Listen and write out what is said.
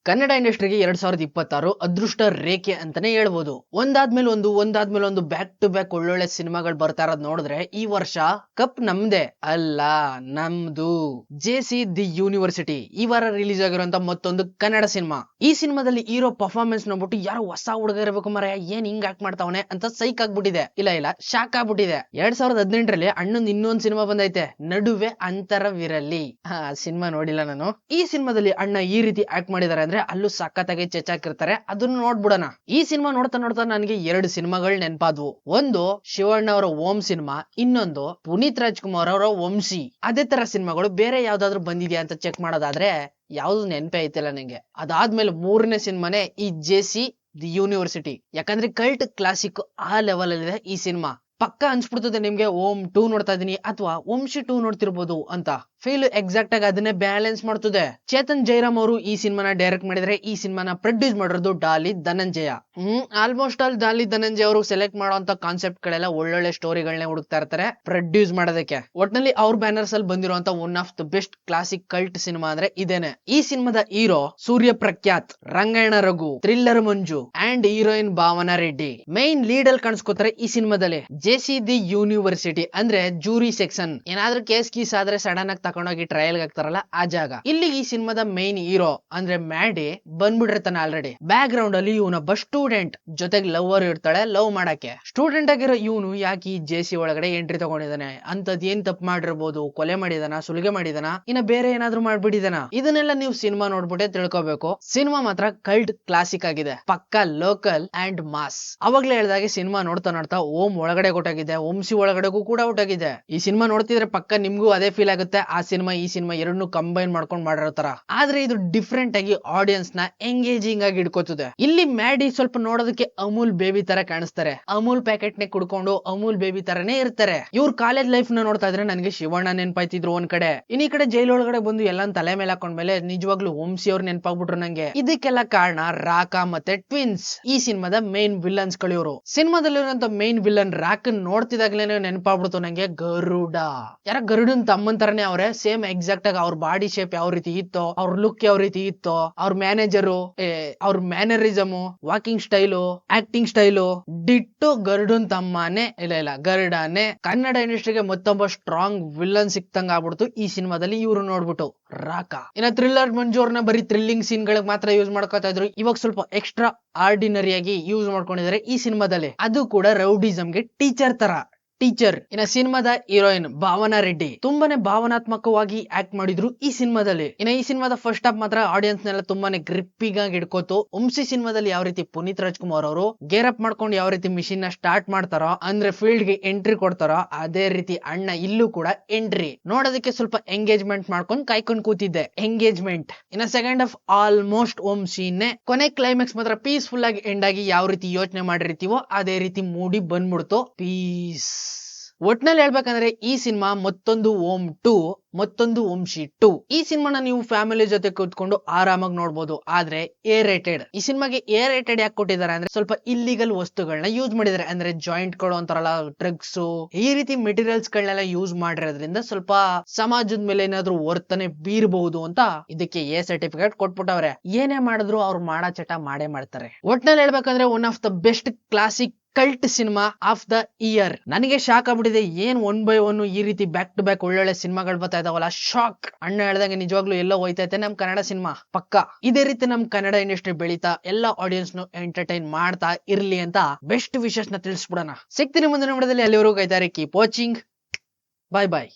ಕನ್ನಡ ಇಂಡಸ್ಟ್ರಿಗೆ 2026 ಅದೃಷ್ಟ ರೇಖೆ ಅಂತಾನೆ ಹೇಳ್ಬೋದು. ಒಂದಾದ್ಮೇಲೆ ಒಂದು ಬ್ಯಾಕ್ ಟು ಬ್ಯಾಕ್ ಒಳ್ಳೊಳ್ಳೆ ಸಿನಿಮಾಗಳು ಬರ್ತಾ ಇರೋದ್ ನೋಡಿದ್ರೆ ಈ ವರ್ಷ ಕಪ್ ನಮ್ದೆ ಅಲ್ಲ, ನಮ್ದು. ಜೆಸಿ ದಿ ಯೂನಿವರ್ಸಿಟಿ ಈ ವಾರ ರಿಲೀಸ್ ಆಗಿರುವಂತ ಮತ್ತೊಂದು ಕನ್ನಡ ಸಿನಿಮಾ. ಈ ಸಿನಿಮಾದಲ್ಲಿ ಹೀರೋ ಪರ್ಫಾರ್ಮೆನ್ಸ್ ನೋಡ್ಬಿಟ್ಟು ಯಾರೋ ಹೊಸ ಹುಡುಗ ಇರಬೇಕು ಮರ, ಏನ್ ಹಿಂಗ್ ಆಕ್ಟ್ ಮಾಡ್ತಾವನೆ ಅಂತ ಸೈಕ್ ಆಗ್ಬಿಟ್ಟಿದೆ. ಇಲ್ಲ ಶಾಕ್ ಆಗ್ಬಿಟ್ಟಿದೆ. 2018ರಲ್ಲಿ ಅಣ್ಣಂದ್ ಇನ್ನೊಂದ್ ಸಿನಿಮಾ ಬಂದೈತೆ, ನಡುವೆ ಅಂತರವಿರಲಿ. ಸಿನಿಮಾ ನೋಡಿಲ್ಲ ನಾನು. ಈ ಸಿನಿಮಾದಲ್ಲಿ ಅಣ್ಣ ಈ ರೀತಿ ಆಕ್ಟ್ ಮಾಡಿದಾರೆ ಅಂದ್ರೆ ಅಲ್ಲೂ ಸಖತ್ತಾಗಿ ಚೆಚ್ಚಾಕಿರ್ತಾರೆ. ಅದನ್ನ ನೋಡ್ಬಿಡೋಣ. ಈ ಸಿನಿಮಾ ನೋಡ್ತಾ ನನಗೆ 2 ಸಿನಿಮಾಗಳು ನೆನಪಾದ್ವು. ಒಂದು ಶಿವಣ್ಣ ಅವರ ಓಂ ಸಿನಿಮಾ, ಇನ್ನೊಂದು ಪುನೀತ್ ರಾಜ್ಕುಮಾರ್ ಅವರ ವಂಶಿ. ಅದೇ ತರ ಸಿನಿಮಾಗಳು ಬೇರೆ ಯಾವ್ದಾದ್ರು ಬಂದಿದ್ಯಾ ಅಂತ ಚೆಕ್ ಮಾಡೋದಾದ್ರೆ ಯಾವ್ದು ನೆನಪೇ ಐತಿಲ್ಲ ನಂಗೆ. ಅದಾದ್ಮೇಲೆ 3ನೇ ಸಿನಿಮಾನೇ ಈ ಜೆಸಿ ದಿ ಯೂನಿವರ್ಸಿಟಿ. ಯಾಕಂದ್ರೆ ಕಲ್ಟ್ ಕ್ಲಾಸಿಕ್ ಆ ಲೆವೆಲ್ ಅಲ್ಲಿದೆ ಈ ಸಿನಿಮಾ. ಪಕ್ಕ ಅನ್ಸ್ಬಿಡ್ತದೆ ನಿಮ್ಗೆ ಓಂ 2 ನೋಡ್ತಾ ಇದೀನಿ ಅಥವಾ ವಂಶಿ 2 ನೋಡ್ತಿರ್ಬೋದು ಅಂತ. ಫೀಲ್ ಎಕ್ಸಾಕ್ಟ್ ಆಗಿ ಅದನ್ನೇ ಬ್ಯಾಲೆನ್ಸ್ ಮಾಡ್ತದೆ. ಚೇತನ್ ಜೈರಾಮ್ ಅವರು ಈ ಸಿನಿಮಾನ ಡೈರೆಕ್ಟ್ ಮಾಡಿದ್ರೆ ಈ ಸಿನಿಮಾನ ಪ್ರೊಡ್ಯೂಸ್ ಮಾಡಿರೋದು ಡಾಲಿ ಧನಂಜಯ. ಆಲ್ಮೋಸ್ಟ್ ಆಲ್ ಡಾಲಿ ಧನಂಜಯ ಅವರು ಸೆಲೆಕ್ಟ್ ಮಾಡುವಂತ ಕಾನ್ಸೆಪ್ಟ್ ಗಳೆಲ್ಲ ಒಳ್ಳೊಳ್ಳೆ ಸ್ಟೋರಿಗಳನ್ನೇ ಹುಡುಕ್ತಾ ಇರ್ತಾರೆ ಪ್ರೊಡ್ಯೂಸ್ ಮಾಡೋದಕ್ಕೆ. ಒಟ್ನಲ್ಲಿ ಅವ್ರ ಬ್ಯಾನರ್ಸ್ ಅಲ್ಲಿ ಬಂದಿರುವಂತ one of the best classic cult cinema ಅಂದ್ರೆ ಇದೇನೆ. ಈ ಸಿನಿಮಾದ hero Surya Prakhyath, Rangayana Raghu, thriller Manju and heroine Bhavana Reddy main lead ಅಲ್ಲಿ ಕಾಣಿಸ್ಕೋತಾರೆ ಈ ಸಿನಿಮಾದಲ್ಲಿ. ಜೆಸಿ ದಿ ಯೂನಿವರ್ಸಿಟಿ ಅಂದ್ರೆ ಜೂರಿ ಸೆಕ್ಷನ್. ಏನಾದ್ರೂ ಕೇಸ್ ಕೀಸ್ ಆದ್ರೆ ಸಡನ್ ಆಗಿ ತಗೊಂಡೋಗಿ ಟ್ರಯಲ್ ಹಾಕ್ತಾರಲ್ಲ ಆ ಜಾಗ. ಇಲ್ಲಿ ಈ ಸಿನಿಮಾದ ಮೈನ್ ಹೀರೋ ಅಂದ್ರೆ ಮ್ಯಾಡಿ ಬಂದ್ಬಿಟ್ಟಿರ್ತಾನೆ ಆಲ್ರೆಡಿ. ಬ್ಯಾಕ್ ಗ್ರೌಂಡ್ ಅಲ್ಲಿ ಇವನೊಬ್ಬ ಸ್ಟೂಡೆಂಟ್, ಜೊತೆಗೆ ಲವರ್ ಇರ್ತಾಳೆ ಲವ್ ಮಾಡಕ್ಕೆ. ಸ್ಟೂಡೆಂಟ್ ಆಗಿರೋ ಇವನು ಯಾಕೆ ಈ ಜೆಸಿ ಒಳಗಡೆ ಎಂಟ್ರಿ ತಗೊಂಡಿದ್ದಾನೆ, ಅಂತದ್ ಏನ್ ತಪ್ಪು ಮಾಡಿರ್ಬೋದು, ಕೊಲೆ ಮಾಡಿದಾನ, ಸುಲಿಗೆ ಮಾಡಿದಾನ, ಇನ್ನ ಬೇರೆ ಏನಾದ್ರೂ ಮಾಡ್ಬಿಟ್ಟಿದಾನ, ಇದನ್ನೆಲ್ಲ ನೀವು ಸಿನಿಮಾ ನೋಡ್ಬಿಟ್ಟೆ ತಿಳ್ಕೊಬೇಕು. ಸಿನಿಮಾ ಮಾತ್ರ ಕಲ್ಟ್ ಕ್ಲಾಸಿಕ್ ಆಗಿದೆ, ಪಕ್ಕಾ ಲೋಕಲ್ ಅಂಡ್ ಮಾಸ್. ಅವಾಗ್ಲೇ ಹೇಳ್ದಾಗೆ ಸಿನಿಮಾ ನೋಡ್ತಾ ಓಂ ಒಳಗಡೆ ಕೊಟ್ಟಾಗಿದೆ, ವಂಶಿ ಒಳಗಡೆಗೂ ಕೂಡ ಹೊಟ್ಟಾಗಿದೆ. ಈ ಸಿನಿಮಾ ನೋಡ್ತಿದ್ರೆ ಪಕ್ಕ ನಿಮ್ಗೂ ಅದೇ ಫೀಲ್ ಆಗುತ್ತೆ, ಆ ಸಿನಿಮಾ ಈ ಸಿನಿಮಾ ಎರಡನ್ನೂ ಕಂಬೈನ್ ಮಾಡ್ಕೊಂಡ್ ಮಾಡಿರೋ ತರ. ಆದ್ರೆ ಇದು ಡಿಫ್ರೆಂಟ್ ಆಗಿ ಆಡಿಯನ್ಸ್ ನ ಎಂಗೇಜಿಂಗ್ ಆಗಿ ಇಟ್ಕೋತದೆ. ಇಲ್ಲಿ ಮ್ಯಾಡಿ ಸ್ವಲ್ಪ ನೋಡೋದಕ್ಕೆ ಅಮೂಲ್ ಬೇಬಿ ತರ ಕಾಣಿಸ್ತಾರೆ. ಅಮೂಲ್ ಪ್ಯಾಕೆಟ್ ನೇ ಕುಡ್ಕೊಂಡು ಅಮೂಲ್ ಬೇಬಿ ತರನೇ ಇರ್ತಾರೆ. ಇವ್ರ ಕಾಲೇಜ್ ಲೈಫ್ ನ ನೋಡ್ತಾ ಇದ್ರೆ ನನಗೆ ಶಿವಣ್ಣ ನೆನಪಾಯ್ತಿದ್ರು ಒಂದ್ ಕಡೆ. ಈ ಕಡೆ ಜೈಲೊಳಗಡೆ ಬಂದು ಎಲ್ಲ ತಲೆ ಮೇಲೆ ಹಾಕೊಂಡ್ಮೇಲೆ ನಿಜವಾಗ್ಲೂ ವಂಶಿ ಅವ್ರು ನೆನಪಾಗ್ಬಿಟ್ರು ನಂಗೆ. ಇದಕ್ಕೆಲ್ಲ ಕಾರಣ ರಾಕಾ ಮತ್ತೆ ಟ್ವಿನ್ಸ್, ಈ ಸಿನಿಮಾದ ಮೇನ್ ವಿಲನ್ಸ್ ಗಳು ಇವರು. ಸಿನಿಮಾದಲ್ಲಿರುವಂತ ಮೇನ್ ವಿಲನ್ ರಾಕ್ ನೋಡ್ತಿದಾಗ್ಲೇನೆ ನೆನಪಾಗ್ಬಿಡ್ತು ನಂಗೆ ಗರುಡ. ಯಾರ ಗರುಡನ್ ತಮ್ಮನ್ ತರನೇ ಅವ್ರೆ, ಸೇಮ್ ಎಕ್ಸಾಕ್ಟ್ ಆಗಿ ಅವ್ರ ಬಾಡಿ ಶೇಪ್ ಯಾವ ರೀತಿ ಇತ್ತೋ, ಅವ್ರ ಲುಕ್ ಯಾವ ರೀತಿ ಇತ್ತೋ, ಅವ್ರ ಮ್ಯಾನೇಜರು, ಅವ್ರ mannerism, walking style, acting style ditto ಗರುಡನ್ ತಮ್ಮನೆ. ಇಲ್ಲ ಗರುಡಾನೆ. ಕನ್ನಡ ಇಂಡಸ್ಟ್ರಿಗೆ ಮತ್ತೊಬ್ಬ ಸ್ಟ್ರಾಂಗ್ ವಿಲನ್ ಸಿಕ್ತಂಗ ಆಗ್ಬಿಡ್ತು ಈ ಸಿನಿಮಾದಲ್ಲಿ ಇವ್ರು ನೋಡ್ಬಿಟ್ಟು. ರಾಕಾ ಇನ್ನ ಥ್ರಿಲ್ಲರ್ ಮಂಜು ಅವ್ರನ್ನ ಬರೀ ಥ್ರಿಲ್ಲಿಂಗ್ ಸೀನ್ ಗಳಿಗೆ ಮಾತ್ರ ಯೂಸ್ ಮಾಡ್ಕೋತಾ ಇದ್ರು, ಇವಾಗ ಸ್ವಲ್ಪ ಎಕ್ಸ್ಟ್ರಾ ಆರ್ಡಿನರಿ ಆಗಿ ಯೂಸ್ ಮಾಡ್ಕೊಂಡಿದ್ದಾರೆ ಈ ಸಿನಿಮಾದಲ್ಲಿ. ಅದು ಕೂಡ ರೌಡಿಸಂಗೆ ಟೀಚರ್ ತರ. ಇನ್ನ ಸಿನಿಮಾದ ಹೀರೋಯಿನ್ ಭಾವನಾ ರೆಡ್ಡಿ ತುಂಬಾನೇ ಭಾವನಾತ್ಮಕವಾಗಿ ಆಕ್ಟ್ ಮಾಡಿದ್ರು ಈ ಸಿನಿಮಾದಲ್ಲಿ. ಇನ್ನ ಈ ಸಿನಿಮಾದ ಫಸ್ಟ್ ಹಾಫ್ ಮಾತ್ರ ಆಡಿಯನ್ಸ್ ನೆಲ್ಲ ತುಂಬಾನೇ ಗ್ರಿಪ್ಪಿಂಗ್ ಆಗಿ ಇಟ್ಕೋತು. ವಂಶಿ ಸಿನಿಮಾದಲ್ಲಿ ಯಾವ ರೀತಿ ಪುನೀತ್ ರಾಜ್ಕುಮಾರ್ ಅವರು ಗೇರ್ ಅಪ್ ಮಾಡ್ಕೊಂಡು ಯಾವ ರೀತಿ ಮಿಷಿನ್ ನ ಸ್ಟಾರ್ಟ್ ಮಾಡ್ತಾರೋ, ಅಂದ್ರೆ ಫೀಲ್ಡ್ ಗೆ ಎಂಟ್ರಿ ಕೊಡ್ತಾರೋ, ಅದೇ ರೀತಿ ಅಣ್ಣ ಇಲ್ಲೂ ಕೂಡ ಎಂಟ್ರಿ. ನೋಡೋದಕ್ಕೆ ಸ್ವಲ್ಪ ಎಂಗೇಜ್ಮೆಂಟ್ ಮಾಡ್ಕೊಂಡು ಕಾಯ್ಕೊಂಡು ಕೂತಿದ್ದೆ. ಎಂಗೇಜ್ಮೆಂಟ್. ಇನ್ನ ಸೆಕೆಂಡ್ ಹಾಫ್ ಆಲ್ಮೋಸ್ಟ್ ವಂಶಿನೇ. ಕೊನೆ ಕ್ಲೈಮ್ಯಾಕ್ಸ್ ಮಾತ್ರ ಪೀಸ್ಫುಲ್ ಆಗಿ ಎಂಡ್ ಆಗಿ ಯಾವ ರೀತಿ ಯೋಚನೆ ಮಾಡಿರ್ತೀವೋ ಅದೇ ರೀತಿ ಮೂಡಿ ಬಂದ್ಬಿಡ್ತು. ಪೀಸ್. ಒಟ್ನಲ್ಲಿ ಹೇಳ್ಬೇಕಂದ್ರೆ ಈ ಸಿನಿಮಾ ಮತ್ತೊಂದು ಓಂ 2, ಮತ್ತೊಂದು ವಂಶಿ 2. ಈ ಸಿನಿಮಾನ ನೀವು ಫ್ಯಾಮಿಲಿ ಜೊತೆ ಕೂತ್ಕೊಂಡು ಆರಾಮಾಗಿ ನೋಡ್ಬೋದು. ಆದ್ರೆ ಎ ರೇಟೆಡ್. ಈ ಸಿನಿಮಾಗೆ ಎ ರೇಟೆಡ್ ಯಾಕೆ ಕೊಟ್ಟಿದ್ದಾರೆ ಅಂದ್ರೆ ಸ್ವಲ್ಪ ಇಲ್ಲಿಗಲ್ ವಸ್ತುಗಳನ್ನ ಯೂಸ್ ಮಾಡಿದ್ದಾರೆ. ಅಂದ್ರೆ ಜಾಯಿಂಟ್ ಗಳು ಅಂತಾರಲ್ಲ, ಡ್ರಗ್ಸ್, ಈ ರೀತಿ ಮೆಟೀರಿಯಲ್ಸ್ ಗಳನ್ನೆಲ್ಲ ಯೂಸ್ ಮಾಡಿರೋದ್ರಿಂದ ಸ್ವಲ್ಪ ಸಮಾಜದ ಮೇಲೆ ಏನಾದ್ರು ವರ್ತನೆ ಬೀರಬಹುದು ಅಂತ ಇದಕ್ಕೆ ಎ ಸರ್ಟಿಫಿಕೇಟ್ ಕೊಟ್ಬಿಟ್ಟವ್ರೆ. ಏನೇ ಮಾಡಿದ್ರು ಅವ್ರು ಮಾಡೋ ಚಟ ಮಾಡೇ ಮಾಡ್ತಾರೆ. ಒಟ್ನಲ್ಲಿ ಹೇಳ್ಬೇಕಂದ್ರೆ one of the best classic cult cinema of the year. ನನಗೆ ಶಾಕ್ ಆಗ್ಬಿಟ್ಟಿದೆ, ಏನ್ 1 by 1 ಈ ರೀತಿ ಬ್ಯಾಕ್ ಟು ಬ್ಯಾಕ್ ಒಳ್ಳೊಳ್ಳೆ ಸಿನಿಮಾಗಳು ಬರ್ತಾ ಇದಾವಲ್ಲ. ಶಾಕ್. ಅಣ್ಣ ಹೇಳ್ದಂಗೆ ನಿಜವಾಗ್ಲೂ ಎಲ್ಲೋ ಹೋಯ್ತೈತೆ ನಮ್ ಕನ್ನಡ ಸಿನಿಮಾ. ಪಕ್ಕ ಇದೇ ರೀತಿ ನಮ್ ಕನ್ನಡ ಇಂಡಸ್ಟ್ರಿ ಬೆಳೀತಾ ಎಲ್ಲಾ ಆಡಿಯನ್ಸ್ ನು ಎಂಟರ್ಟೈನ್ ಮಾಡ್ತಾ ಇರ್ಲಿ ಅಂತ ಬೆಸ್ಟ್ ವಿಶಸ್ ನ ತಿಳಿಸ್ಬಿಡೋಣ. ಸಿಗ್ತೀನಿ ಮುಂದಿನ ವಿಡಿಯೋದಲ್ಲಿ. ಅಲ್ಲಿವರೆಗೂ ಕಾಯ್ತಾರೆ. Keep watching. ಬಾಯ್ ಬಾಯ್.